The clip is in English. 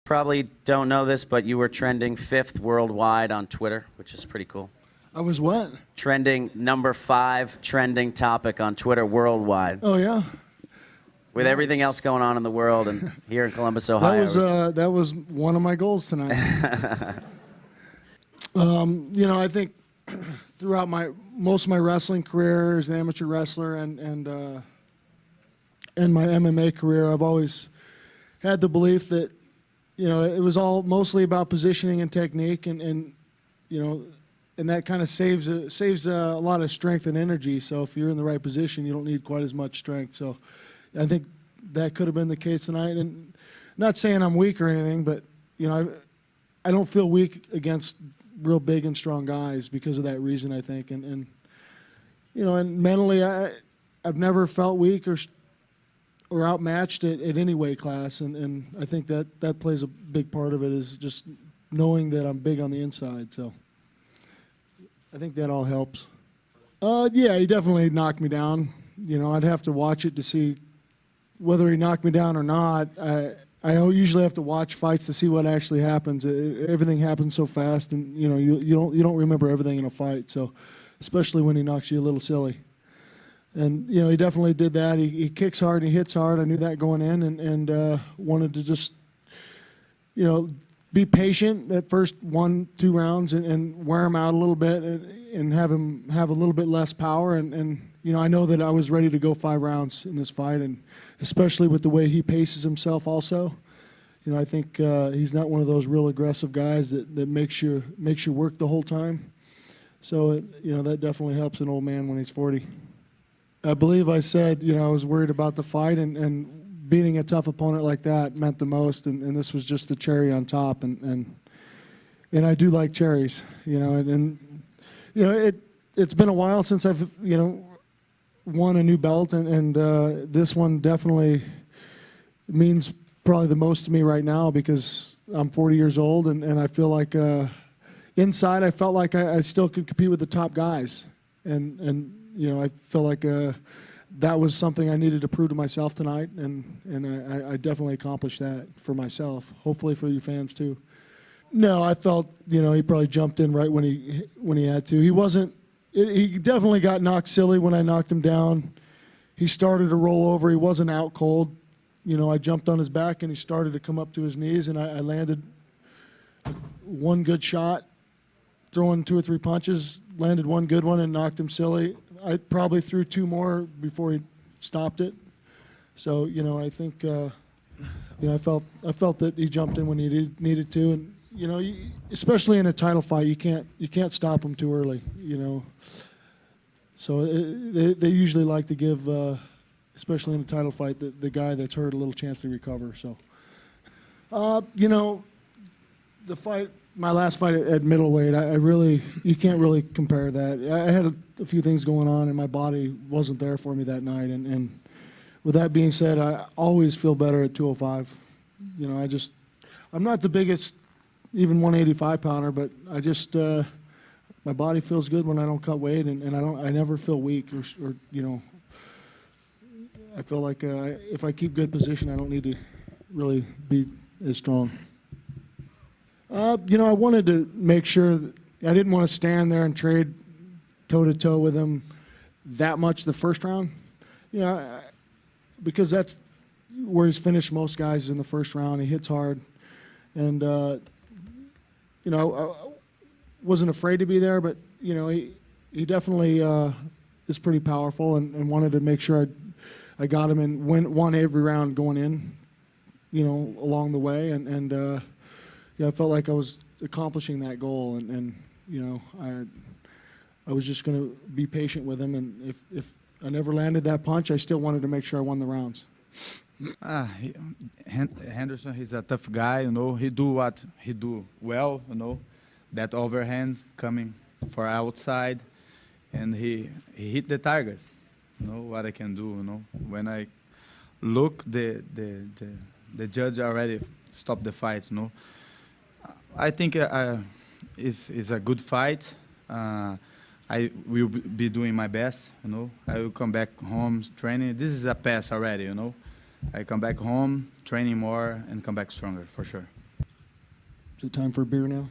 Probably don't know this, but you were trending 5th worldwide on Twitter, which is pretty cool. I was what? Trending number 5 trending topic on Twitter worldwide. Oh, yeah? With everything else going on in the world and here in Columbus, Ohio. That was one of my goals tonight. I think throughout most of my wrestling career as an amateur wrestler and my MMA career, I've always had the belief that, it was all mostly about positioning and technique, and that kind of saves a lot of strength and energy. So if you're in the right position, you don't need quite as much strength. So I think that could have been the case tonight. And not saying I'm weak or anything, but I don't feel weak against real big and strong guys because of that reason, I think. And mentally, I've never felt weak or outmatched at any weight class, and I think that plays a big part of it, is just knowing that I'm big on the inside. So I think that all helps. Yeah, he definitely knocked me down. I'd have to watch it to see whether he knocked me down or not. I usually have to watch fights to see what actually happens. Everything happens so fast, and you don't remember everything in a fight. So especially when he knocks you a little silly. And, he definitely did that. He kicks hard and he hits hard. I knew that going in, and wanted to just, be patient at first 1-2 rounds and wear him out a little bit and have him have a little bit less power. And I know that I was ready to go 5 rounds in this fight, and especially with the way he paces himself also. I think he's not one of those real aggressive guys that makes you work the whole time. So, that definitely helps an old man when he's 40. I believe I said, I was worried about the fight, and beating a tough opponent like that meant the most, and this was just the cherry on top, and I do like cherries, it's been a while since I've, won a new belt, and this one definitely means probably the most to me right now because I'm 40 years old, and I feel like inside I felt like I still could compete with the top guys, and I felt like that was something I needed to prove to myself tonight, and I definitely accomplished that for myself. Hopefully for you fans too. No, I felt he probably jumped in right when he had to. He wasn't. He definitely got knocked silly when I knocked him down. He started to roll over. He wasn't out cold. I jumped on his back and he started to come up to his knees, and I landed one good shot, throwing 2 or 3 punches, landed one good one and knocked him silly. I probably threw 2 more before he stopped it. So, I think, I felt that he jumped in when he needed to, and especially in a title fight, you can't stop him too early. So they usually like to give, especially in a title fight, the guy that's hurt a little chance to recover. So, the fight. My last fight at middleweight, you can't really compare that. I had a few things going on, and my body wasn't there for me that night. And with that being said, I always feel better at 205. I'm not the biggest, even 185 pounder, but I just, my body feels good when I don't cut weight, and I never feel weak or I feel like if I keep good position, I don't need to really be as strong. I wanted to make sure that I didn't want to stand there and trade toe-to-toe with him that much the first round, because that's where he's finished most guys in the first round. He hits hard, and, I wasn't afraid to be there, but, he definitely is pretty powerful, and wanted to make sure I got him and won every round going in, along the way, and I felt like I was accomplishing that goal, and I was just going to be patient with him, and if I never landed that punch, I still wanted to make sure I won the rounds. Henderson, he's a tough guy, he do what he do well, that overhand coming for outside, and he hit the target, what I can do, when I look, the judge already stopped the fight, I think it's a good fight. I will be doing my best, I will come back home training. This is a pass already, I come back home, training more, and come back stronger, for sure. it time for a beer now?